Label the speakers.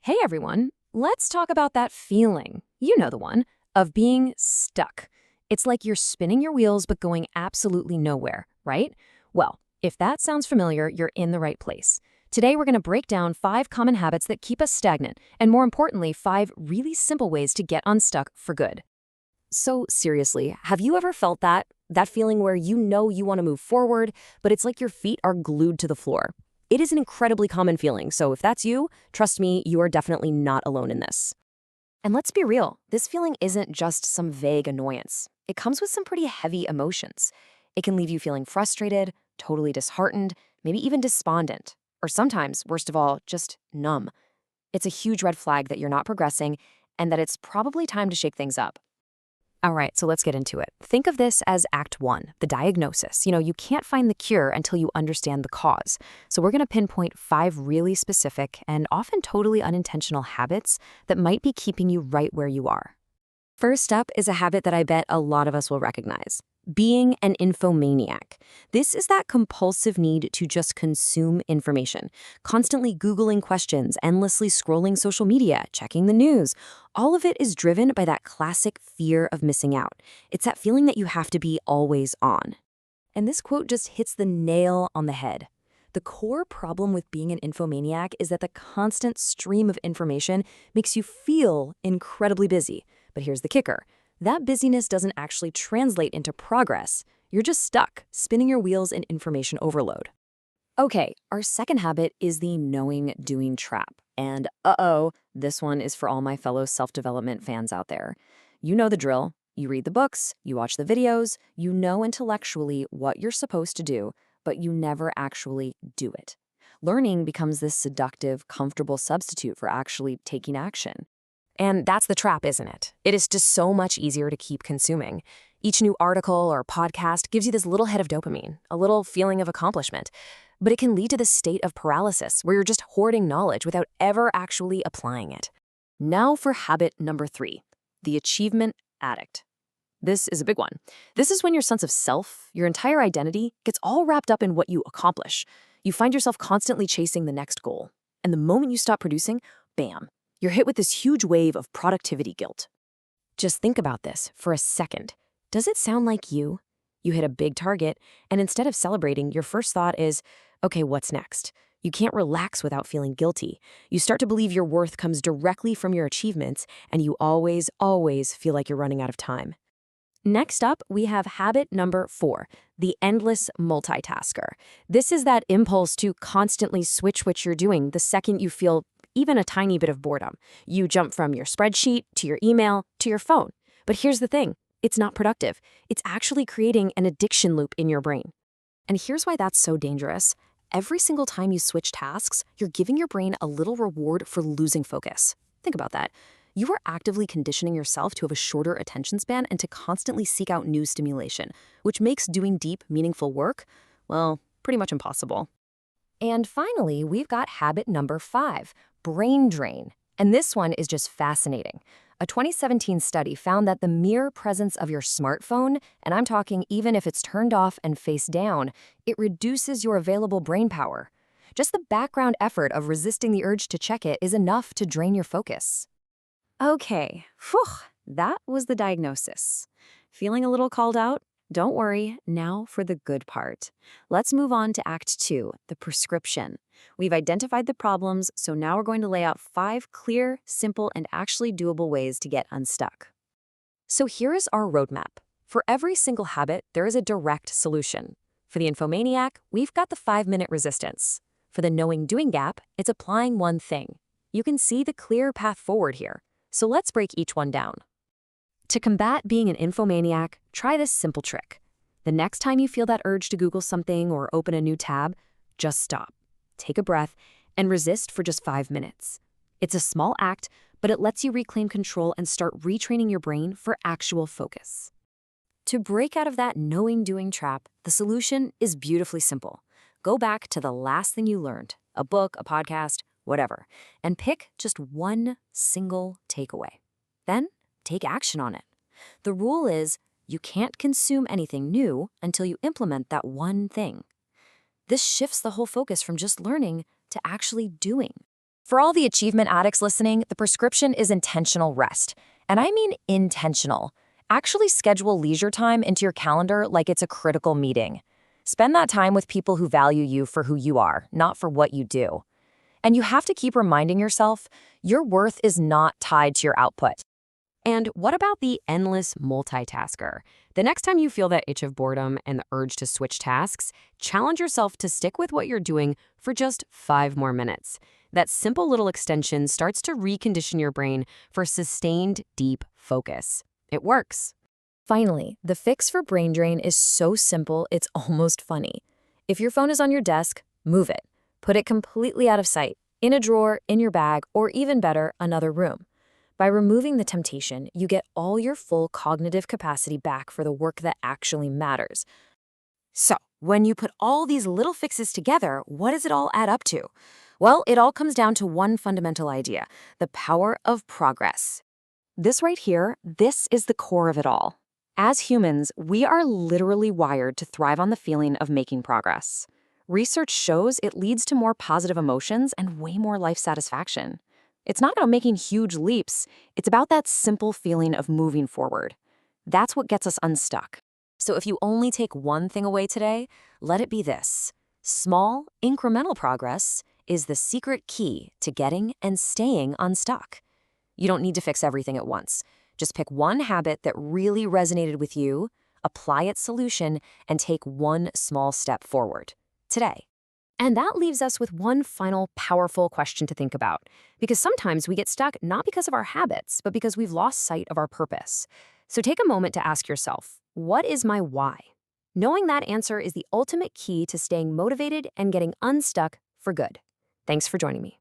Speaker 1: Hey everyone, let's talk about that feeling, you know the one, of being stuck. It's like you're spinning your wheels but going absolutely nowhere, right? Well, if that sounds familiar, you're in the right place. Today we're going to break down 5 common habits that keep us stagnant, and more importantly, 5 really simple ways to get unstuck for good. So seriously, have you ever felt that feeling where you know you want to move forward, but it's like your feet are glued to the floor? It is an incredibly common feeling, so if that's you, trust me, you are definitely not alone in this. And let's be real, this feeling isn't just some vague annoyance. It comes with some pretty heavy emotions. It can leave you feeling frustrated, totally disheartened, maybe even despondent, or sometimes, worst of all, just numb. It's a huge red flag that you're not progressing and that it's probably time to shake things up. All right, so let's get into it. Think of this as Act 1, the diagnosis. You can't find the cure until you understand the cause. So we're going to pinpoint 5 really specific and often totally unintentional habits that might be keeping you right where you are. First up is a habit that I bet a lot of us will recognize: being an infomaniac. This is that compulsive need to just consume information, constantly Googling questions, endlessly scrolling social media, checking the news. All of it is driven by that classic fear of missing out. It's that feeling that you have to be always on. And this quote just hits the nail on the head. The core problem with being an infomaniac is that the constant stream of information makes you feel incredibly busy. But here's the kicker. That busyness doesn't actually translate into progress. You're just stuck, spinning your wheels in information overload. Okay, our second habit is the knowing-doing trap. And this one is for all my fellow self-development fans out there. You know the drill. You read the books, you watch the videos, you know intellectually what you're supposed to do, but you never actually do it. Learning becomes this seductive, comfortable substitute for actually taking action. And that's the trap, isn't it? It is just so much easier to keep consuming. Each new article or podcast gives you this little hit of dopamine, a little feeling of accomplishment. But it can lead to this state of paralysis where you're just hoarding knowledge without ever actually applying it. Now for habit number 3, the achievement addict. This is a big one. This is when your sense of self, your entire identity, gets all wrapped up in what you accomplish. You find yourself constantly chasing the next goal. And the moment you stop producing, bam, you're hit with this huge wave of productivity guilt. Just think about this for a second. Does it sound like you? You hit a big target, and instead of celebrating, your first thought is, okay, what's next? You can't relax without feeling guilty. You start to believe your worth comes directly from your achievements, and you always feel like you're running out of time. Next up, we have habit number 4, the endless multitasker. This is that impulse to constantly switch what you're doing the second you feel even a tiny bit of boredom. You jump from your spreadsheet to your email to your phone. But here's the thing, it's not productive. It's actually creating an addiction loop in your brain. And here's why that's so dangerous. Every single time you switch tasks, you're giving your brain a little reward for losing focus. Think about that. You are actively conditioning yourself to have a shorter attention span and to constantly seek out new stimulation, which makes doing deep, meaningful work, well, pretty much impossible. And finally, we've got habit number 5, brain drain. And this one is just fascinating. A 2017 study found that the mere presence of your smartphone, and I'm talking even if it's turned off and face down, it reduces your available brain power. Just the background effort of resisting the urge to check it is enough to drain your focus. Okay, that was the diagnosis. Feeling a little called out? Don't worry, now for the good part. Let's move on to Act 2, the prescription. We've identified the problems, so now we're going to lay out 5 clear, simple, and actually doable ways to get unstuck. So here is our roadmap. For every single habit, there is a direct solution. For the infomaniac, we've got the 5-minute resistance. For the knowing-doing gap, it's applying one thing. You can see the clear path forward here. So let's break each one down. To combat being an infomaniac, try this simple trick. The next time you feel that urge to Google something or open a new tab, just stop, take a breath, and resist for just 5 minutes. It's a small act, but it lets you reclaim control and start retraining your brain for actual focus. To break out of that knowing-doing trap, the solution is beautifully simple. Go back to the last thing you learned, a book, a podcast, whatever, and pick just one single takeaway. Then take action on it. The rule is you can't consume anything new until you implement that one thing. This shifts the whole focus from just learning to actually doing.
Speaker 2: For all the achievement addicts listening, the prescription is intentional rest. And I mean intentional. Actually schedule leisure time into your calendar like it's a critical meeting. Spend that time with people who value you for who you are, not for what you do. And you have to keep reminding yourself, your worth is not tied to your output.
Speaker 1: And what about the endless multitasker? The next time you feel that itch of boredom and the urge to switch tasks, challenge yourself to stick with what you're doing for just 5 more minutes. That simple little extension starts to recondition your brain for sustained, deep focus. It works.
Speaker 2: Finally, the fix for brain drain is so simple it's almost funny. If your phone is on your desk, move it. Put it completely out of sight, in a drawer, in your bag, or even better, another room. By removing the temptation, you get all your full cognitive capacity back for the work that actually matters. So, when you put all these little fixes together, what does it all add up to? Well, it all comes down to one fundamental idea: the power of progress. This right here, this is the core of it all. As humans, we are literally wired to thrive on the feeling of making progress. Research shows it leads to more positive emotions and way more life satisfaction. It's not about making huge leaps, it's about that simple feeling of moving forward. That's what gets us unstuck. So if you only take one thing away today, let it be this: small, incremental progress is the secret key to getting and staying unstuck. You don't need to fix everything at once. Just pick one habit that really resonated with you, apply its solution, and take one small step forward today. And that leaves us with one final powerful question to think about. Because sometimes we get stuck not because of our habits, but because we've lost sight of our purpose. So take a moment to ask yourself, what is my why? Knowing that answer is the ultimate key to staying motivated and getting unstuck for good. Thanks for joining me.